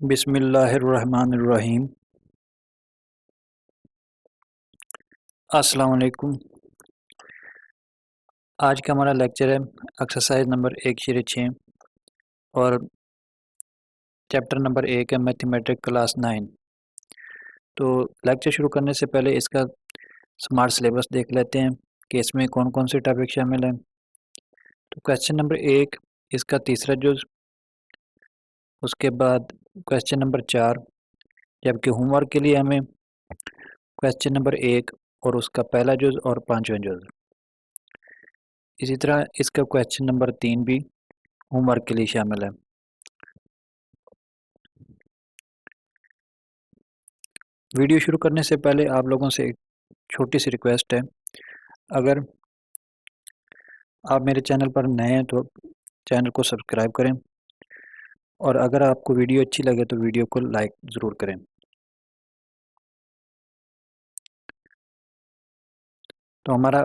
बिस्मिल्लाहिर्रहमानिर्रहीम। अस्सलाम वालेकुम। आज का हमारा लेक्चर है एक्सरसाइज नंबर 106 और चैप्टर नंबर 1 है मैथमेटिक्स क्लास 9। तो लेक्चर शुरू करने से पहले इसका स्मार्ट सिलेबस देख लेते हैं कि इसमें कौन कौन से टॉपिक शामिल हैं। तो क्वेश्चन नंबर 1 इसका तीसरा जुज़, उसके बाद क्वेश्चन नंबर 4, जबकि होमवर्क के लिए हमें क्वेश्चन नंबर 1 और उसका पहला जुज़ और पाँचवें जुज़। इसी तरह इसका क्वेश्चन नंबर 3 भी होमवर्क के लिए शामिल है। वीडियो शुरू करने से पहले आप लोगों से एक छोटी सी रिक्वेस्ट है, अगर आप मेरे चैनल पर नए हैं तो चैनल को सब्सक्राइब करें और अगर आपको वीडियो अच्छी लगे तो वीडियो को लाइक ज़रूर करें। तो हमारा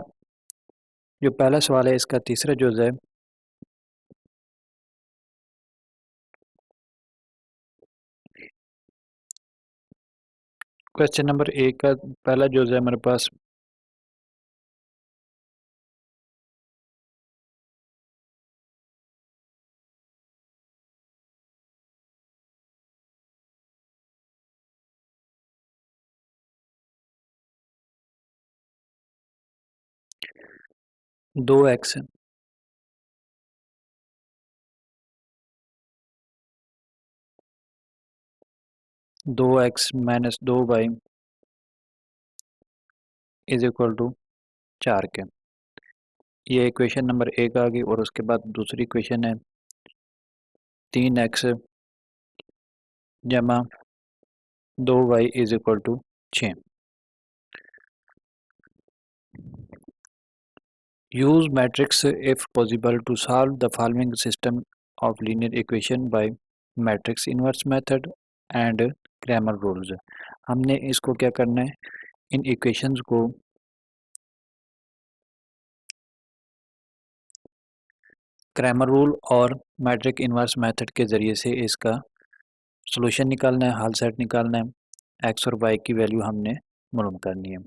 जो पहला सवाल है इसका तीसरा जुज़ है। क्वेश्चन नंबर 1 का पहला जुज़ है हमारे पास दो x 2x-2y is equal to 4 के। ये इक्वेशन नंबर 1 आ गई और उसके बाद दूसरी इक्वेशन है 3x जमा 2y is equal to 6। Use matrix if possible to solve the following system of linear equation by matrix inverse method and Cramer rules। हमने इसको क्या करना है, इन इक्वेशंस को क्रैमर रूल और मैट्रिक इन्वर्स मेथड के ज़रिए से इसका सॉल्यूशन निकालना है, हल सेट निकालना है, एक्स और वाई की वैल्यू हमने मालूम करनी है।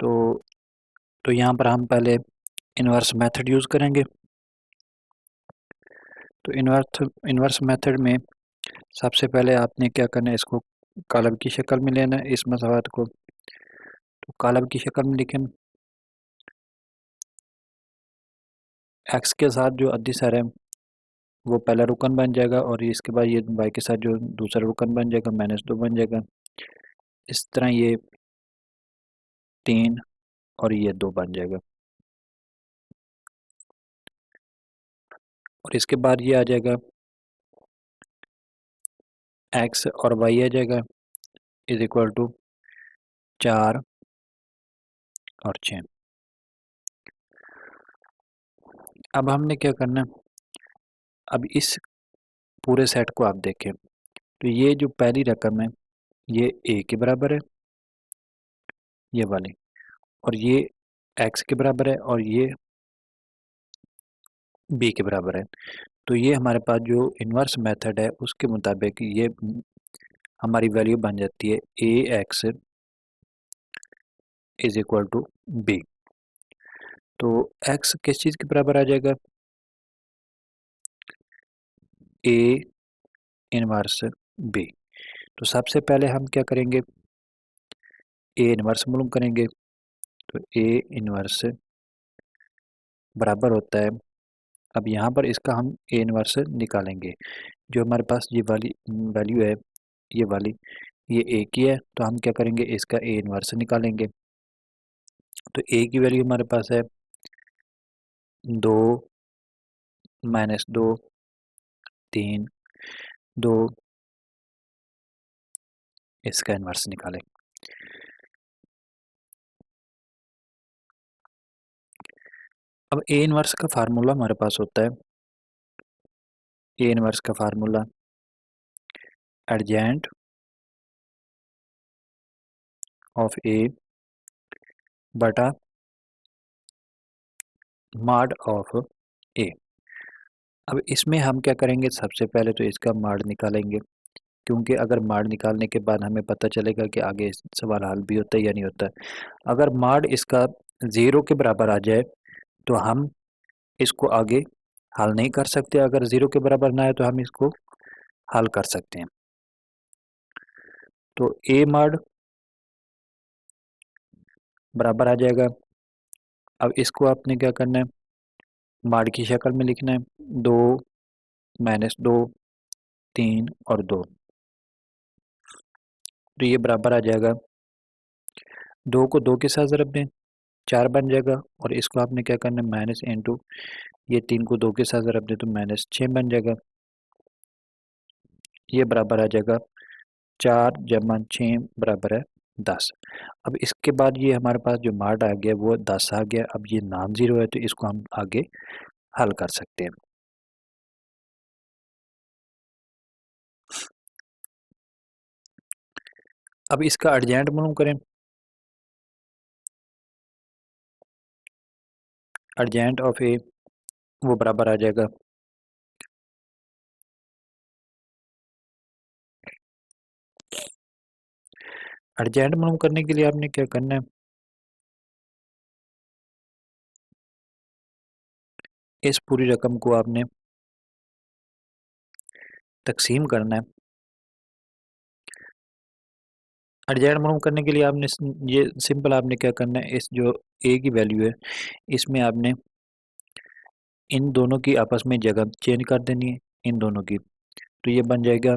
तो यहाँ पर हम पहले इन्वर्स मेथड यूज़ करेंगे। तो इन्वर्स मेथड में सबसे पहले आपने क्या करना है, इसको कॉलम की शक्ल में लेना है इस मसावत को। तो कॉलम की शक्ल में लिखें एक्स के साथ जो अदिशर है वो पहला रुकन बन जाएगा और इसके बाद ये वाई के साथ जो दूसरा रुकन बन जाएगा -2 बन जाएगा। इस तरह ये 3 और ये 2 बन जाएगा और इसके बाद ये आ जाएगा एक्स और वाई आ जाएगा इज इक्वल टू 4 और 6। अब हमने क्या करना है, अब इस पूरे सेट को आप देखें तो ये जो पहली रकम है ये ए के बराबर है, ये वाली, और ये एक्स के बराबर है और ये बी के बराबर है। तो ये हमारे पास जो इन्वर्स मेथड है उसके मुताबिक ये हमारी वैल्यू बन जाती है a x is equal to b. तो एक्स किस चीज़ के बराबर आ जाएगा, ए इनवर्स बी। तो सबसे पहले हम क्या करेंगे, ए इनवर्स मालूम करेंगे। तो ए इनवर्स बराबर होता है, अब यहाँ पर इसका हम ए इनवर्स निकालेंगे। जो हमारे पास ये वाली वैल्यू है ये वाली, ये ए की है, तो हम क्या करेंगे इसका ए इनवर्स निकालेंगे। तो ए की वैल्यू हमारे पास है 2 -2 3 2, इसका इन्वर्स निकालें। अब ए इनवर्स का फार्मूला हमारे पास होता है, ए इनवर्स का फार्मूला एडजेंट ऑफ ए बटा मॉड ऑफ ए। अब इसमें हम क्या करेंगे, सबसे पहले तो इसका मॉड निकालेंगे। क्योंकि अगर माड निकालने के बाद हमें पता चलेगा कि आगे सवाल हल भी होता है या नहीं होता है। अगर माड इसका 0 के बराबर आ जाए तो हम इसको आगे हल नहीं कर सकते, अगर 0 के बराबर ना आए तो हम इसको हल कर सकते हैं। तो ए माड बराबर आ जाएगा। अब इसको आपने क्या करना है, माड की शक्ल में लिखना है, 2 - 2 3 और 2। तो ये बराबर आ जाएगा, 2 को 2 के साथ ज़रब दें 4 बन जाएगा, और इसको आपने क्या करना है माइनस इंटू ये 3 को 2 के साथ ज़रब दें तो -6 बन जाएगा। ये बराबर आ जाएगा 4 जमा 6 बराबर है 10। अब इसके बाद ये हमारे पास जो माड आ गया वो 10 आ गया। अब ये नॉन ज़ीरो है तो इसको हम आगे हल कर सकते हैं। अब इसका अर्जेंट मालूम करें। अर्जेंट ऑफ ए वो बराबर आ जाएगा अर्जेंट मालूम करने के लिए आपने क्या करना है, इस पूरी रकम को आपने तकसीम करना है। अर्जेंट मालूम करने के लिए आपने ये सिंपल आपने क्या करना है, इस जो ए की वैल्यू है इसमें आपने इन दोनों की आपस में जगह चेंज कर देनी है, इन दोनों की। तो ये बन जाएगा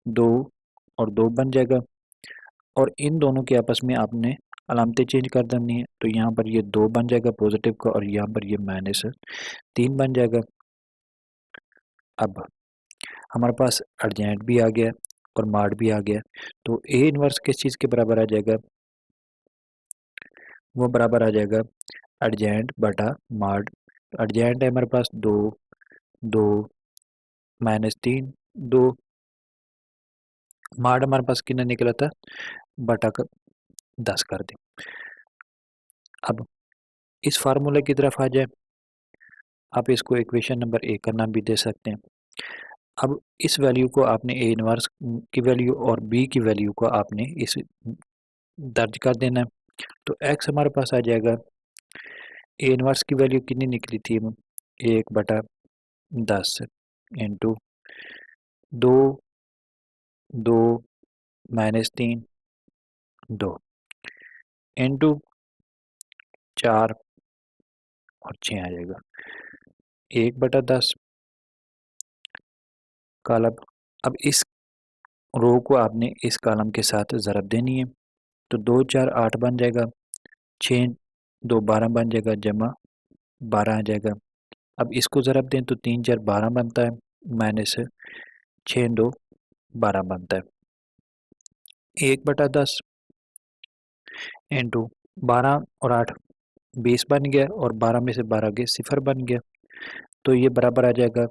2 और 2 बन जाएगा, और इन दोनों के आपस में आपने अलामतें चेंज कर देनी है। तो यहाँ पर ये 2 बन जाएगा पॉजिटिव का, और यहाँ पर ये -3 बन जाएगा। अब हमारे पास अर्जेंट भी आ गया और माड भी आ गया। तो ए इनवर्स किस चीज़ के बराबर आ जाएगा, वो बराबर आ जाएगा अर्जेंट बटा माड। अर्जेंट है हमारे पास 2 2 -3 2, माड हमारे पास कितना निकला था बटा का 10 कर दें। अब इस फार्मूले की तरफ आ जाए, आप इसको इक्वेशन नंबर 1 का नाम भी दे सकते हैं। अब इस वैल्यू को आपने ए इनवर्स की वैल्यू और बी की वैल्यू को आपने इस दर्ज कर देना है। तो एक्स हमारे पास आ जाएगा, ए इनवर्स की वैल्यू कितनी निकली थी, 1/10 इंटू 2 2 -3 2 इंटू 4 और 6 आ जाएगा 1/10 कॉलम। अब इस रो को आपने इस कॉलम के साथ ज़रब देनी है। तो 2 4 8 बन जाएगा, 6 2 12 बन जाएगा, जमा 12 आ जाएगा। अब इसको ज़रब दें तो 3 4 12 बनता है, माइनस 6 2 12 बनता है। 1/10 इंटू 12 और 8 20 बन गया, और 12 में से 12 गए 0 बन गया। तो ये बराबर आ जाएगा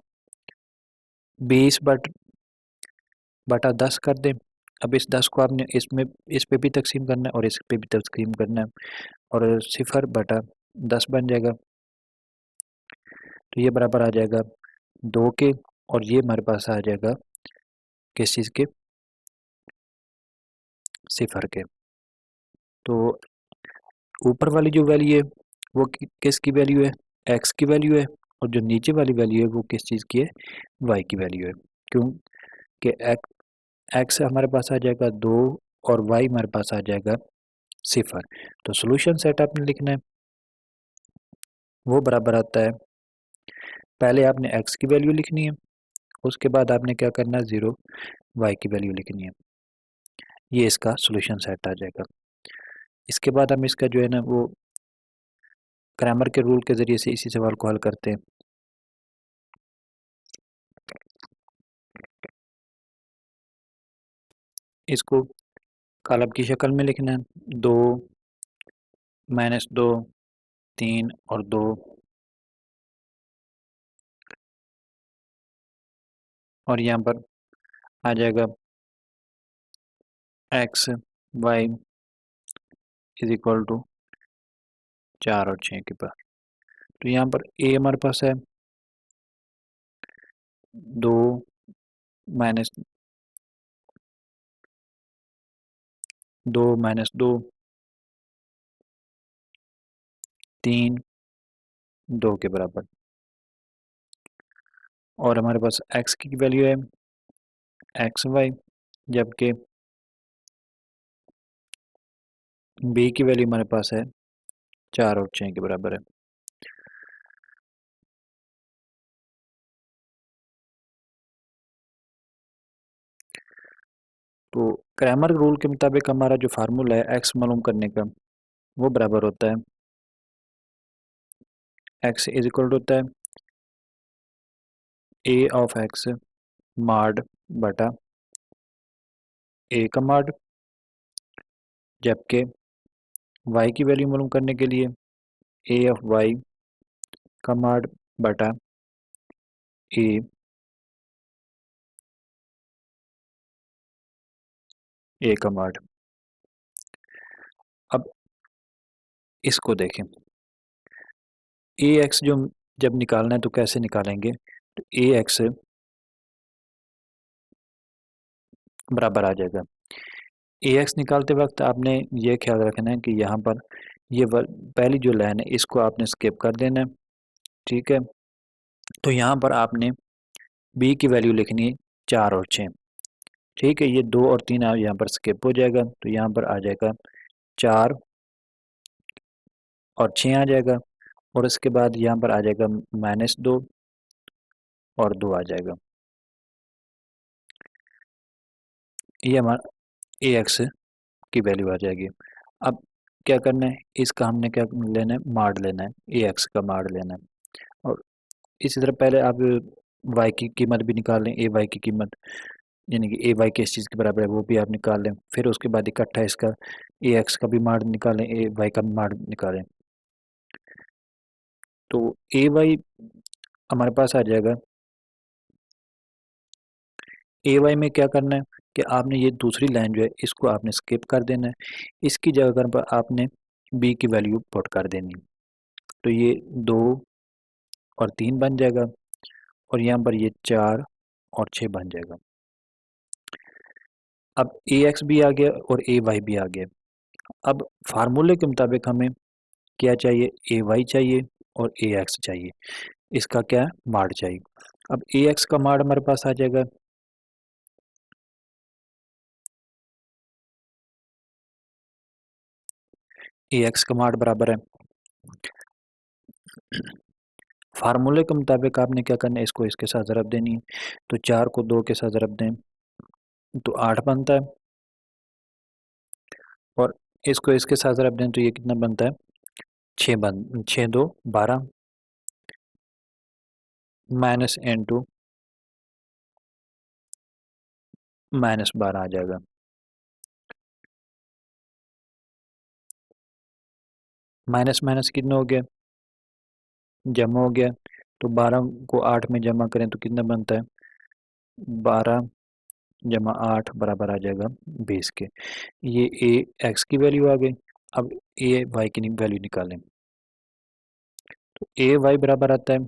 20/10 कर दें। अब इस 10 को आपने इसमें इस पे भी तकसीम करना है और इस पे भी तकसीम करना है, और 0/10 बन जाएगा। तो ये बराबर आ जाएगा 2 के, और ये हमारे पास आ जाएगा किस चीज़ के, 0 के। तो ऊपर वाली जो वैल्यू है वो किसकी वैल्यू है, एक्स की वैल्यू है, और जो नीचे वाली वैल्यू है वो किस चीज़ की है, वाई की वैल्यू है। क्योंकि एक्स हमारे पास आ जाएगा 2 और वाई हमारे पास आ जाएगा 0। तो सोल्यूशन सेट आपने लिखना है, वो बराबर आता है, पहले आपने एक्स की वैल्यू लिखनी है, उसके बाद आपने क्या करना है 0 वाई की वैल्यू लिखनी है। ये इसका सोल्यूशन सेट आ जाएगा। इसके बाद हम इसका जो है ना वो ग्रामर के रूल के ज़रिए से इसी सवाल को हल करते हैं। इसको कॉलम की शक्ल में लिखना है, 2 -2 3 और 2, और यहाँ पर आ जाएगा x y is equal to 4 और 6 के पास। तो यहाँ पर ए हमारे पास है 2 2 माइनस 2 3 2 के बराबर। और हमारे पास x की वैल्यू है एक्स वाई, जबकि b की वैल्यू हमारे पास है 4 और 6 के बराबर है। तो क्रैमर रूल के मुताबिक हमारा जो फार्मूला है x मालूम करने का, वो बराबर होता है x इज इक्वल होता है a ऑफ x माड बटा a का माड, जबकि y की वैल्यू मालूम करने के लिए a ऑफ y का माड बटा a का माड। अब इसको देखें, ax जो जब निकालना है तो कैसे निकालेंगे, तो ax बराबर आ जाएगा। ax निकालते वक्त आपने ये ख्याल रखना है कि यहाँ पर ये पहली जो लाइन है इसको आपने स्किप कर देना है, ठीक है। तो यहाँ पर आपने b की वैल्यू लिखनी है 4 और 6, ठीक है। ये 2 और 3 यहाँ पर स्किप हो जाएगा, तो यहाँ पर आ जाएगा 4 और 6 आ जाएगा, और इसके बाद यहाँ पर आ जाएगा -2 और 2 आ जाएगा। ये हमारा ax की वैल्यू आ जाएगी। अब क्या करना है, इसका हमने क्या लेना है, माड लेना है, ax का माड लेना है। और इसी तरह पहले आप y की कीमत भी निकाल लें, ay की कीमत, यानी कि ay किस चीज़ के बराबर है वो भी आप निकाल लें। फिर उसके बाद इकट्ठा इसका ax का भी माड निकालें, ay का भी माड निकालें। तो ay हमारे पास आ जाएगा, ay में क्या करना है कि आपने ये दूसरी लाइन जो है इसको आपने स्किप कर देना है, इसकी जगह पर आपने b की वैल्यू पुट कर देनी है। तो ये 2 और 3 बन जाएगा, और यहाँ पर ये 4 और 6 बन जाएगा। अब ax भी आ गया और ay भी आ गया। अब फार्मूले के मुताबिक हमें क्या चाहिए, ay चाहिए और ax चाहिए, इसका क्या है, माड चाहिए। अब ax का माड हमारे पास आ जाएगा ax का माड बराबर है, फार्मूले के मुताबिक आपने क्या करना है, इसको इसके साथ ज़रब देनी है। तो 4 को 2 के साथ ज़रब दें तो 8 बनता है, और इसको इसके साथ ज़रब दें तो ये कितना बनता है, 6 2 12 -n2 -12 आ जाएगा। माइनस माइनस कितना हो गया, जमा हो गया। तो 12 को 8 में जमा करें तो कितना बनता है, 12 जमा 8 बराबर आ जाएगा 20 के। ये ए एक्स की वैल्यू आ गई। अब ए वाई की वैल्यू निकालें, तो ए वाई बराबर आता है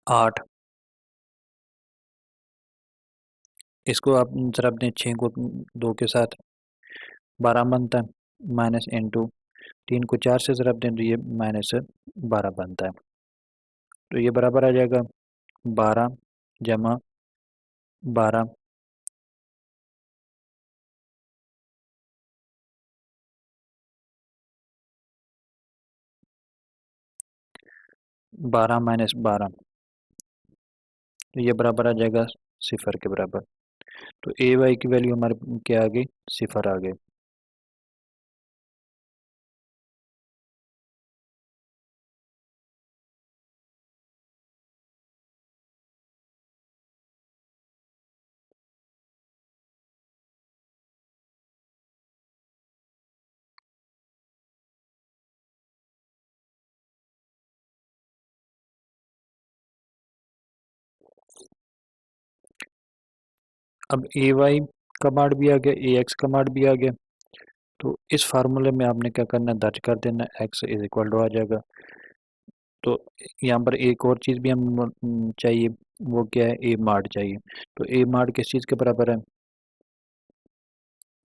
8, इसको आप ज़रब दें 6 को 2 के साथ 12 बनता है, -n2, 3 को 4 से ज़रब दें तो ये -12 बनता है। तो ये बराबर आ जाएगा 12 जमा 12 12 -12, तो ये बराबर आ जाएगा 0 के बराबर। तो ए वाई की वैल्यू हमारे क्या आ गई, 0 आ गई। अब ए वाई का मान भी आ गया, ए एक्स का मान भी आ गया। तो इस फार्मूले में आपने क्या करना है, दर्ज कर देना, एक्स इज इक्वल टू आ जाएगा। तो यहाँ पर एक और चीज़ भी हम चाहिए, वो क्या है, ए मार्ड चाहिए। तो ए मार्ड किस चीज़ के बराबर है,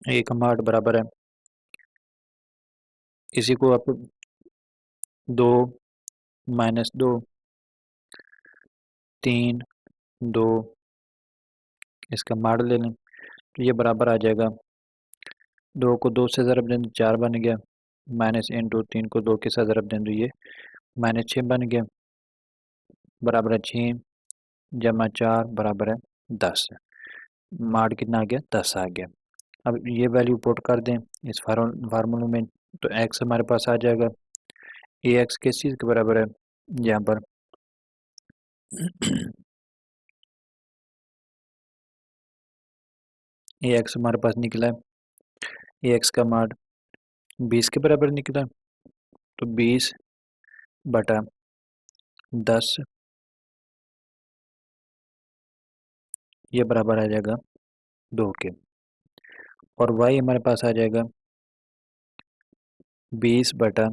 ए का माड बराबर है, इसी को आप 2 माइनस 2 3 2 इसका माड ले लें तो ये बराबर आ जाएगा, 2 को 2 से ज़रब दें तो 4 बन गया, माइनस इंटू 3 को 2 के साथ ज़रब दें तो ये माइनस 6 बन गया, बराबर है 6 जमा 4 बराबर है 10। माड कितना आ गया, 10 आ गया। अब ये वैल्यू पुट कर दें इस फार्मूले में तो एक्स हमारे पास आ जाएगा, ए एक्स किस चीज़ के बराबर है, यहाँ पर ए एक्स हमारे पास निकला है, ए एक्स का मान 20 के बराबर निकला, तो 20 बटा 10 ये बराबर आ जाएगा 2 के, और वाई हमारे पास आ जाएगा 20 बटा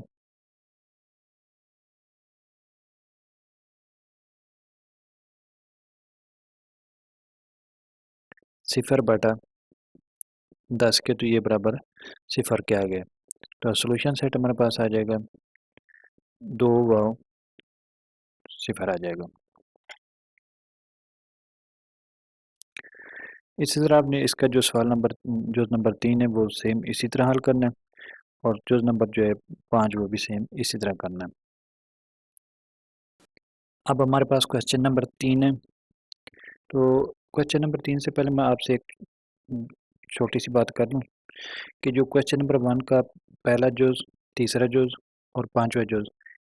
0 बटा 10 के, तो ये बराबर 0 के आ गए। तो सोल्यूशन सेट हमारे पास आ जाएगा 2 वाओ 0 आ जाएगा। इसी तरह आपने इसका जो सवाल नंबर 3 है वो सेम इसी तरह हल करना है, और जो नंबर जो है 5 वो भी सेम इसी तरह करना है। अब हमारे पास क्वेश्चन नंबर 3 है, तो क्वेश्चन नंबर 3 से पहले मैं आपसे एक छोटी सी बात कर लूँ कि जो क्वेश्चन नंबर 1 का पहला जुज़, तीसरा जुज़ और पांचवा जुज़,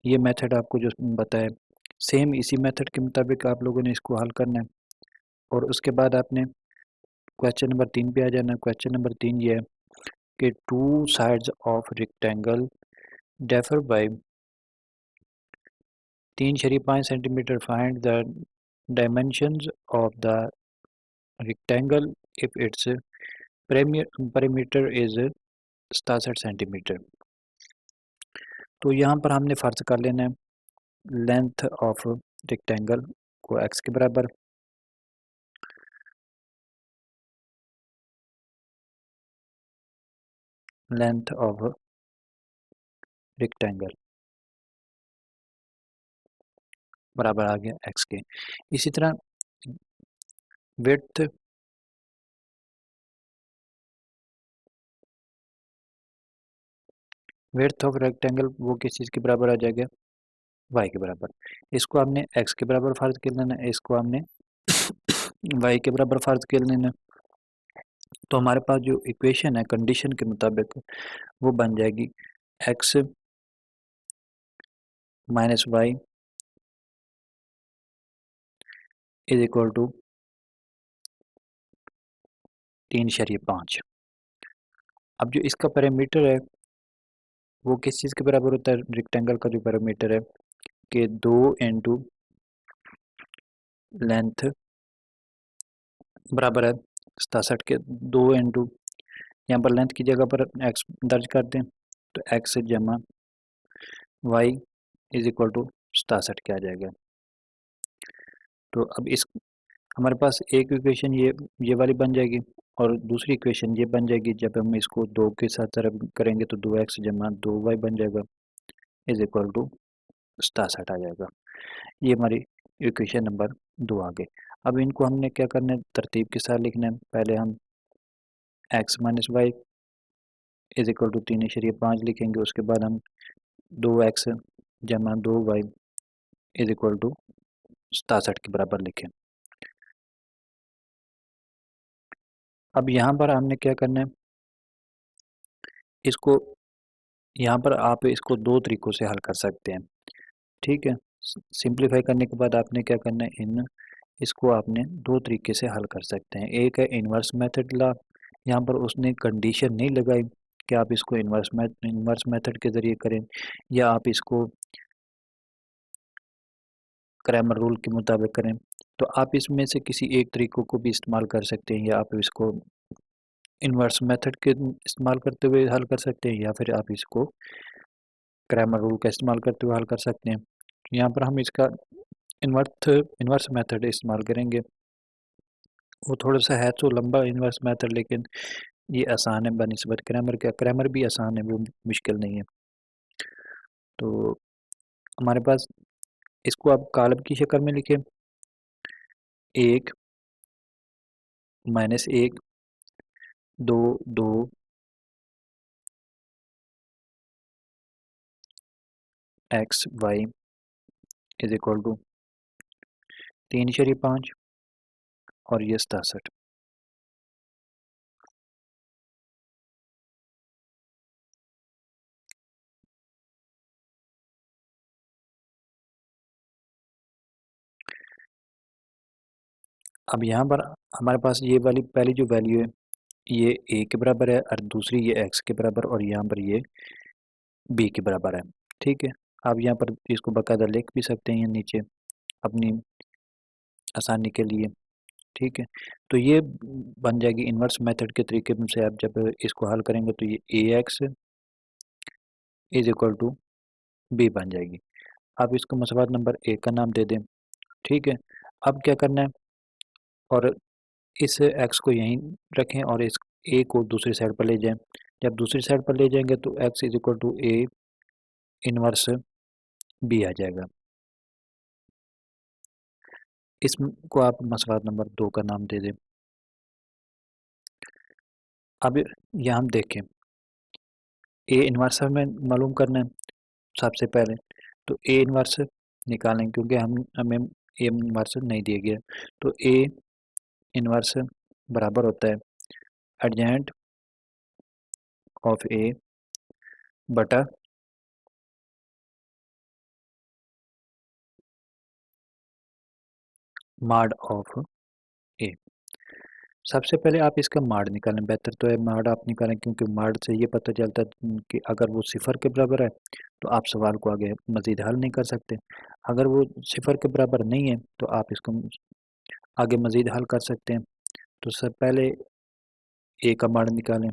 ये मेथड आपको जो बताया सेम इसी मेथड के मुताबिक आप लोगों ने इसको हल करना है, और उसके बाद आपने क्वेश्चन नंबर 3 पे आ जाना है। क्वेश्चन नंबर 3 ये है कि 2 sides of rectangle differ by 3.5 centimetre, find the dimensions of the rectangle if it's perimeter is 67 centimetre. तो यहाँ पर हमने फर्ज कर लेना है लेंथ ऑफ रेक्टेंगल को x के बराबर, लेंथ ऑफ रेक्टेंगल बराबर आ गया x के। इसी तरह विड्थ ऑफ रेक्टेंगल वो किस चीज़ के बराबर आ जाएगा, y के बराबर। इसको हमने x के बराबर फर्ज कर लेना है, इसको हमने y के बराबर फर्ज कर लेना है। तो हमारे पास जो इक्वेशन है कंडीशन के मुताबिक वो बन जाएगी x minus y is equal to 3.5। अब जो इसका पैरामीटर है वो किस चीज़ के बराबर होता है, रेक्टेंगल का जो पैरामीटर है कि 2 इंटू लेंथ बराबर है 67 के, 2 इंटू यहाँ पर लेंथ की जगह पर x दर्ज कर दें तो x जमा वाई इज इक्वल टू 67 के आ जाएगा। तो अब इस हमारे पास एक इक्वेशन ये वाली बन जाएगी, और दूसरी इक्वेशन ये बन जाएगी, जब हम इसको 2 के साथ तरफ करेंगे तो 2x जमा 2y बन जाएगा इज इक्वल टू 67 आ जाएगा। ये हमारी इक्वेशन नंबर 2 आ गई। अब इनको हमने क्या करना है, तरतीब के साथ लिखना है। पहले हम x minus y is equal to 3.5 लिखेंगे, उसके बाद हम 2x जमा 2y इज इक्वल टू 67 के बराबर लिखें। अब यहाँ पर हमने क्या करना है, इसको यहाँ पर आप इसको 2 तरीक़ों से हल कर सकते हैं, ठीक है। सिंप्लीफाई करने के बाद आपने क्या करना है, इसको आपने 2 तरीके से हल कर सकते हैं। एक है इन्वर्स मेथड ला, यहाँ पर उसने कंडीशन नहीं लगाई कि आप इसको इन्वर्स मेथड के ज़रिए करें, या आप इसको क्रैमर रूल के मुताबिक करें। तो आप इसमें से किसी एक तरीक़ों को भी इस्तेमाल कर सकते हैं, या आप इसको इन्वर्स मेथड के इस्तेमाल करते हुए हल कर सकते हैं, या फिर आप इसको क्रैमर रूल का इस्तेमाल करते हुए हल कर सकते हैं। यहाँ पर हम इसका इन्वर्स मेथड इस्तेमाल करेंगे। वो थोड़ा सा है तो लंबा इन्वर्स मेथड, लेकिन ये आसान है बनिस्बत ग्रामर का। ग्रामर भी आसान है, वो मुश्किल नहीं है। तो हमारे पास इसको आप कॉलम की शक्ल में लिखें, 1 -1 2 2 x y is equal to 3.5 और ये 67। अब यहाँ पर हमारे पास ये वाली पहली जो वैल्यू है ये a के बराबर है और दूसरी ये x के बराबर और यहाँ पर ये b के बराबर है। ठीक है, आप यहाँ पर इसको बाकायदा लिख भी सकते हैं नीचे अपनी आसानी के लिए। ठीक है, तो ये बन जाएगी इन्वर्स मेथड के तरीके से। आप जब इसको हल करेंगे तो ये ax is equal to b बन जाएगी। आप इसको मसवाद नंबर 1 का नाम दे दें। ठीक है, अब क्या करना है, और इस x को यहीं रखें और इस a को दूसरी साइड पर ले जाएं। जब दूसरी साइड पर ले जाएंगे तो x is equal to a inverse b आ जाएगा। इसको आप मसवाद नंबर 2 का नाम दे दें। अब यहाँ हम देखें, a इनवर्स हमें मालूम करना है सबसे पहले, तो a इनवर्स निकालें क्योंकि हमें a इनवर्स नहीं दिया गया। तो a इनवर्स बराबर होता है एडजेंट ऑफ a बटा माड ऑफ a। सबसे पहले आप इसका माड निकालें, बेहतर तो है माड आप निकालें क्योंकि माड से ये पता चलता है कि अगर वो सिफर के बराबर है तो आप सवाल को आगे मज़ीद हल नहीं कर सकते। अगर वो सिफर के बराबर नहीं है तो आप इसको आगे मज़ीद हल कर सकते हैं। तो सब पहले ए का माड निकालें।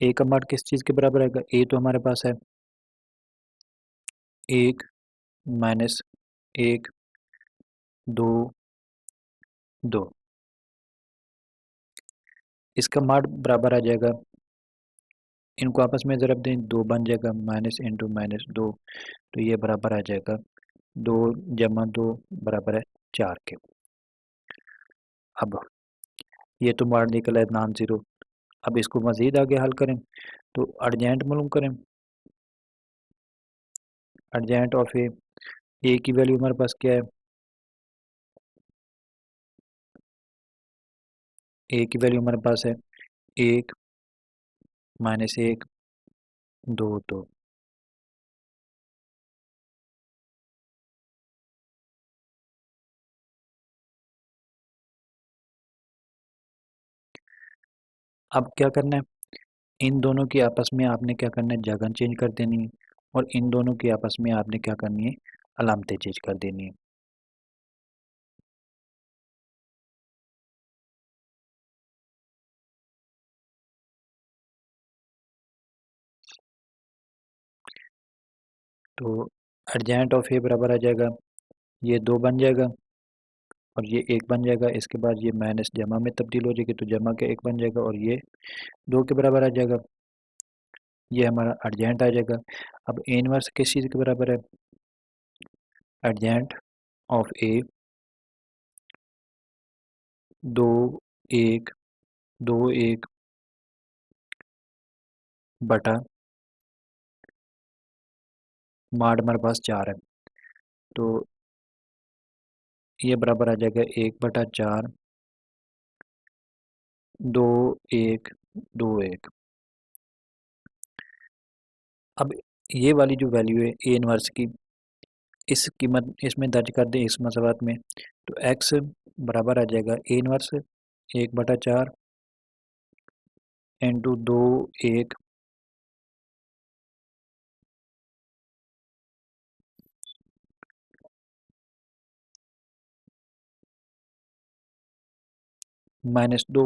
ए का माड किस चीज़ के बराबर आएगा, ए तो हमारे पास है 1 -1 2 2। इसका माड बराबर आ जाएगा, इनको आपस में ज़रब दें 2 बन जाएगा, माइनस इंटू माइनस 2, तो ये बराबर आ जाएगा 2 जमा 2 बराबर है 4 के। अब ये तो माड निकला है नॉन ज़ीरो। अब इसको मज़ीद आगे हल करें तो अर्जेंट मालूम करें। अर्जेंट ऑफ ए की वैल्यू हमारे पास क्या है, ए की वैल्यू हमारे पास है 1 -1 2 2। अब क्या करना है, इन दोनों की आपस में आपने क्या करना है, जगह चेंज कर देनी है और इन दोनों की आपस में आपने क्या करनी है, अलामतें चेंज कर देनी है। तो अर्जेंट ऑफ ए बराबर आ जाएगा, ये 2 बन जाएगा और ये 1 बन जाएगा। इसके बाद ये माइनस जमा में तब्दील हो जाएगी तो जमा का 1 बन जाएगा और ये 2 के बराबर आ जाएगा। ये हमारा अर्जेंट आ जाएगा। अब ए इनवर्स किस चीज़ के बराबर है, अर्जेंट ऑफ ए 2 1 2 1 बटा माड हमारे पास 4 है तो ये बराबर आ जाएगा 1 बटा 4 2 1 2 1। अब ये वाली जो वैल्यू है ए इनवर्स की, इस कीमत इसमें दर्ज कर दें इस मसवात में, तो x बराबर आ जाएगा ए इनवर्स 1 बटा 4 इंटू 2 1 माइनस 2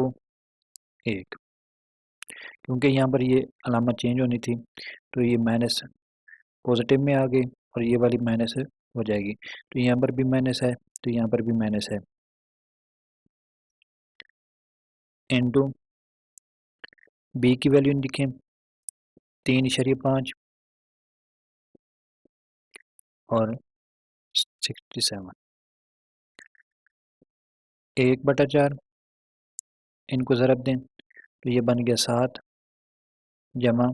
1। क्योंकि यहाँ पर ये अलामत चेंज होनी थी तो ये माइनस पॉजिटिव में आ गई और ये वाली माइनस हो जाएगी। तो यहाँ पर भी माइनस है तो यहाँ पर भी माइनस है, इंटू बी की वैल्यू लिखें 3.5 और 67। 1/4 इनको ज़रब दें तो ये बन गया 7 जमा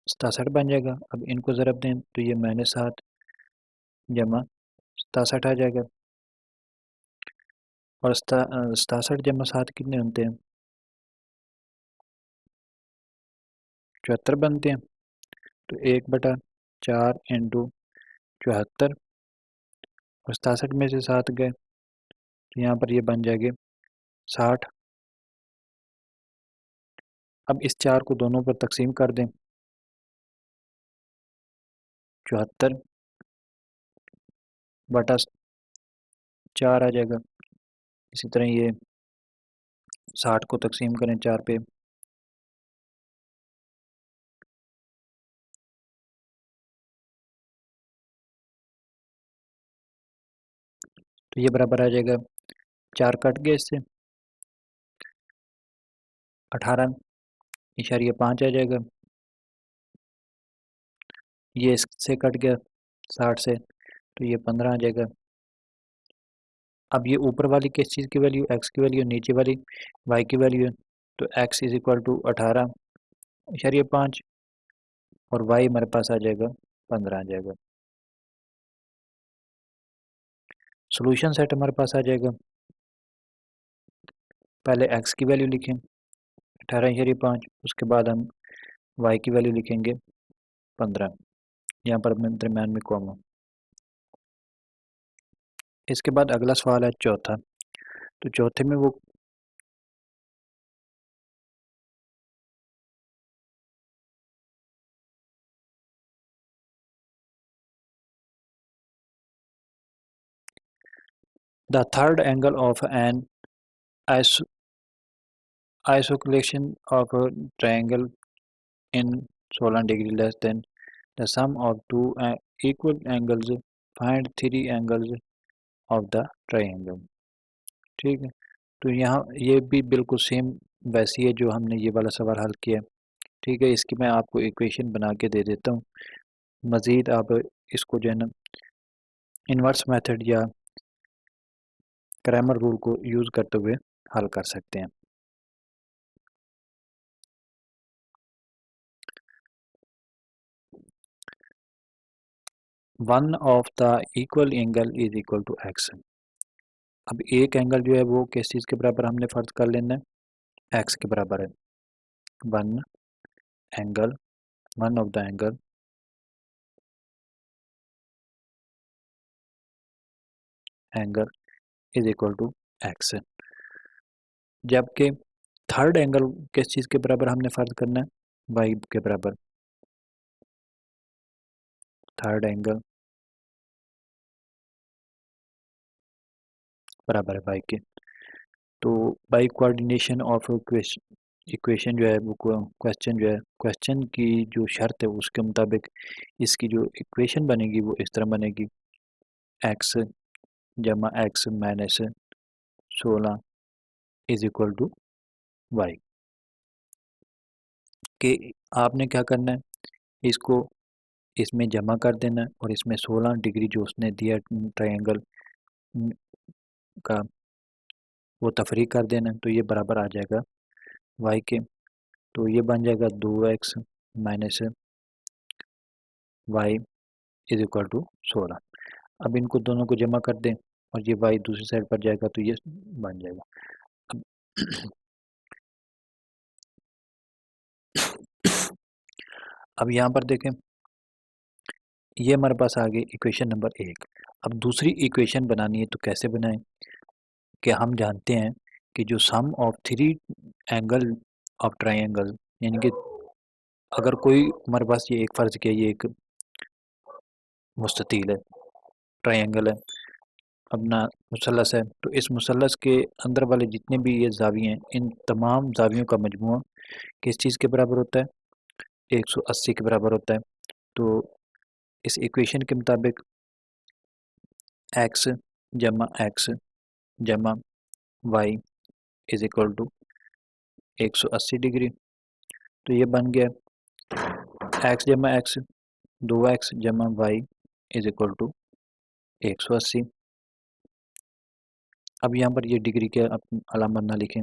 67 बन जाएगा। अब इनको ज़रब दें तो ये -7 जमा 67 आ जाएगा। और 67 जमा 7 कितने बनते हैं? 74 बनते हैं। तो 1/4 इंटू 74 और 67 में से 7 गए तो यहाँ पर ये बन जाएंगे 60। अब इस 4 को दोनों पर तकसीम कर दें 74/4 आ जाएगा। इसी तरह ये 60 को तकसीम करें 4 पे तो ये बराबर आ जाएगा 4 कट गए इससे 18.5 आ जाएगा। ये इससे कट गया 60 से तो ये 15 आ जाएगा। अब ये ऊपर वाली किस चीज़ की वैल्यू एक्स की वैल्यू नीचे वाली वाई की वैल्यू है तो एक्स इज इक्वल टू 18.5 और वाई हमारे पास आ जाएगा 15 आ जाएगा। सॉल्यूशन सेट हमारे पास आ जाएगा। पहले एक्स की वैल्यू लिखें 18.5 उसके बाद हम वाई की वैल्यू लिखेंगे 15 यहाँ पर दरम्यान में कॉमा। इसके बाद अगला सवाल है चौथा। तो चौथे में वो the third angle of an isolation of a triangle in 16 degree less than the sum of two equal angles. Find three angles of the triangle। ठीक है। तो यहाँ ये भी बिल्कुल सेम वैसी है जो हमने ये वाला सवाल हल किया। ठीक है। इसकी मैं आपको इक्वेशन बना के दे देता हूँ। मज़ीद आप इसको जो है ना इन्वर्स मेथड या क्रैमर रूल को यूज़ करते हुए हल कर सकते हैं। One of the equal angle is equal to x. अब एक एंगल जो है वो किस चीज़ के बराबर हमने फ़र्ज कर लेना है एक्स के बराबर है। One angle one of the angle is equal to x. जबकि थर्ड एंगल किस चीज़ के बराबर हमने फ़र्ज करना है वाई के बराबर। थर्ड एंगल बराबर है वाई के। तो बाई कोऑर्डिनेशन ऑफ इक्वेशन जो है वो क्वेश्चन जो है क्वेश्चन की जो शर्त है उसके मुताबिक इसकी जो इक्वेशन बनेगी वो इस तरह बनेगी एक्स जमा x minus 16 is equal to y. कि आपने क्या करना है इसको इसमें जमा कर देना है और इसमें 16 डिग्री जो उसने दिया ट्रायंगल का वो तफरीक कर देना है तो ये बराबर आ जाएगा वाई के। तो ये बन जाएगा 2x minus y is equal to 16। अब इनको दोनों को जमा कर दें और ये वाई दूसरी साइड पर जाएगा तो ये बन जाएगा। अब अब यहाँ पर देखें ये हमारे पास आ गई इक्वेशन नंबर 1। अब दूसरी इक्वेशन बनानी है तो कैसे बनाएं कि हम जानते हैं कि जो sum of three angle of triangle यानी कि अगर कोई हमारे पास ये एक फ़र्ज़ किया ये एक मुस्ततील है ट्रायंगल है अपना मुसल्लस है तो इस मुसल्लस के अंदर वाले जितने भी ये ज़ाविये हैं इन तमाम ज़ावियों का मजमुआ किस चीज़ के बराबर होता है 180 के बराबर होता है। तो इस इक्वेशन के मुताबिक एक्स जमा y is equal to 180 degree तो ये बन गया एक्स जमा एक्स 2x जमा वाई इज इक्वल टू 180। अब यहाँ पर ये डिग्री के अलामत ना लिखें।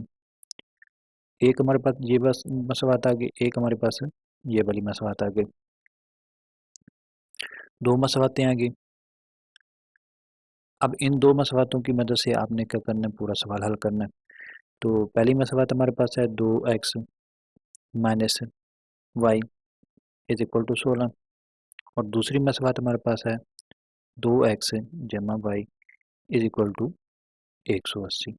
एक हमारे पास ये बस मसवात आ गई, एक हमारे पास ये वाली मसवात आ गई, दो मसवातें आ गई। अब इन दो मसवातों की मदद से आपने क्या करना है, पूरा सवाल हल करना है। तो पहली मसवात हमारे पास है 2x minus y is equal to 16 और दूसरी मसवात हमारे पास है 2x जमा वाई इज इक्वल टू 180।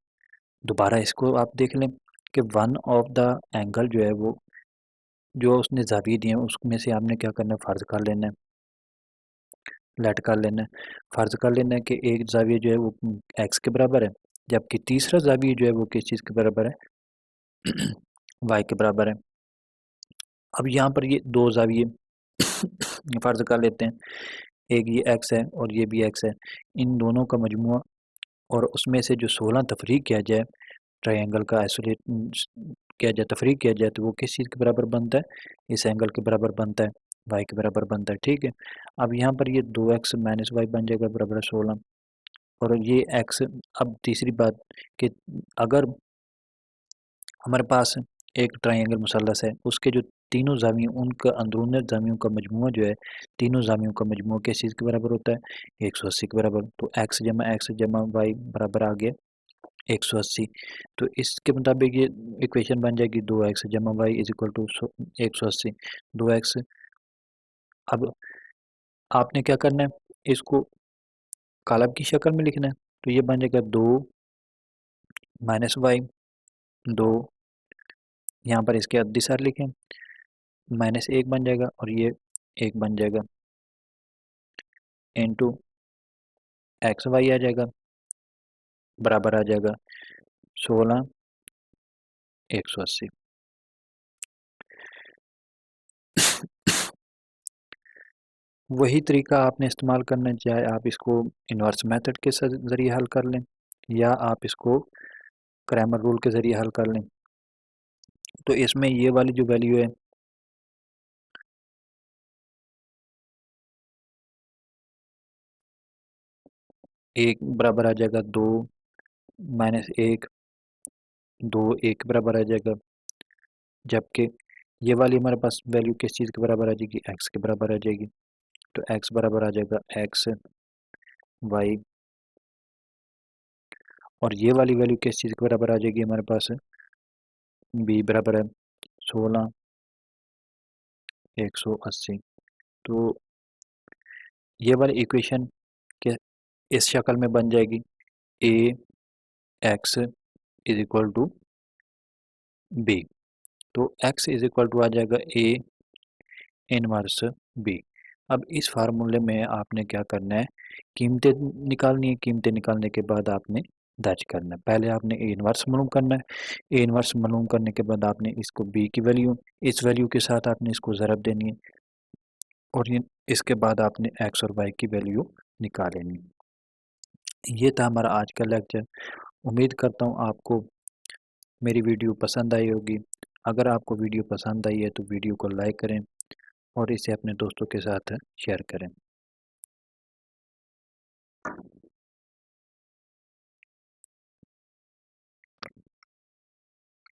दोबारा इसको आप देख लें कि वन ऑफ द एंगल जो है वो जो उसने जाविये दिए हैं उसमें से आपने क्या करना है, फ़र्ज़ कर लेना है, लेट कर लेना है। फ़र्ज़ कर लेना है कि एक ज़ाविया जो है वो एक्स के बराबर है, जबकि तीसरा ज़ाविया जो है वो किस चीज़ के बराबर है, वाई के बराबर है। अब यहाँ पर ये दो ज़ाविये फ़र्ज़ कर लेते हैं, एक ये एक्स है और ये भी एक्स है, इन दोनों का मजमुआ और उसमें से जो 16 तफरीक किया जाए, ट्रायंगल का आइसोलेट किया जाए, तफरीक किया जाए, तो वो किस चीज़ के बराबर बनता है, इस एंगल के बराबर बनता है, वाई के बराबर बनता है। ठीक है, अब यहाँ पर ये 2x माइनस वाई बन जाएगा बराबर 16 और ये x। अब तीसरी बात कि अगर हमारे पास एक ट्रायंगल मुसल्लस है, उसके जो तीनों ज़ाविये उनका अंदरूनी ज़ावियों का मजमूआ जो है, तीनों ज़ावियों का मजमूआ किस चीज़ के बराबर होता है, 180 के बराबर। तो x जमा वाई बराबर आ गया 180। तो इसके मुताबिक ये इक्वेशन बन जाएगी 2x जमा y is equal to 180। 2x, अब आपने क्या करना है, इसको कालब की शक्ल में लिखना है, तो ये बन जाएगा 2 माइनस वाई 2, यहाँ पर इसके अद्दी सार लिखें, माइनस 1 बन जाएगा और ये 1 बन जाएगा इंटू एक्स वाई आ जाएगा, बराबर आ जाएगा 16 180। वही तरीका आपने इस्तेमाल करना है, चाहे आप इसको इन्वर्स मेथड के ज़रिए हल कर लें या आप इसको क्रैमर रूल के ज़रिए हल कर लें। तो इसमें ये वाली जो वैल्यू है, एक बराबर आ जाएगा 2 माइनस 1, 2 1 के बराबर आ जाएगा, जबकि ये वाली हमारे पास वैल्यू किस चीज़ के बराबर आ जाएगी, एक्स के बराबर आ जाएगी। तो एक्स बराबर आ जाएगा एक्स वाई और ये वाली वैल्यू किस चीज़ के बराबर आ जाएगी हमारे पास, बी बराबर है 16 180। तो ये वाली इक्वेशन के इस शक्ल में बन जाएगी, a x is equal to b. तो x इज इक्वल टू आ जाएगा ए इनवर्स बी। अब इस फार्मूले में आपने क्या करना है, कीमतें निकालनी है, कीमतें निकालने के बाद आपने दर्ज करना है। पहले आपने ए इनवर्स मालूम करना है, ए इनवर्स मालूम करने के बाद आपने इसको बी की वैल्यू, इस वैल्यू के साथ आपने इसको ज़रब देनी है और इसके बाद आपने एक्स और वाई की वैल्यू निकाल लेनी। ये था हमारा आज का लेक्चर। उम्मीद करता हूँ आपको मेरी वीडियो पसंद आई होगी। अगर आपको वीडियो पसंद आई है तो वीडियो को लाइक करें और इसे अपने दोस्तों के साथ शेयर करें।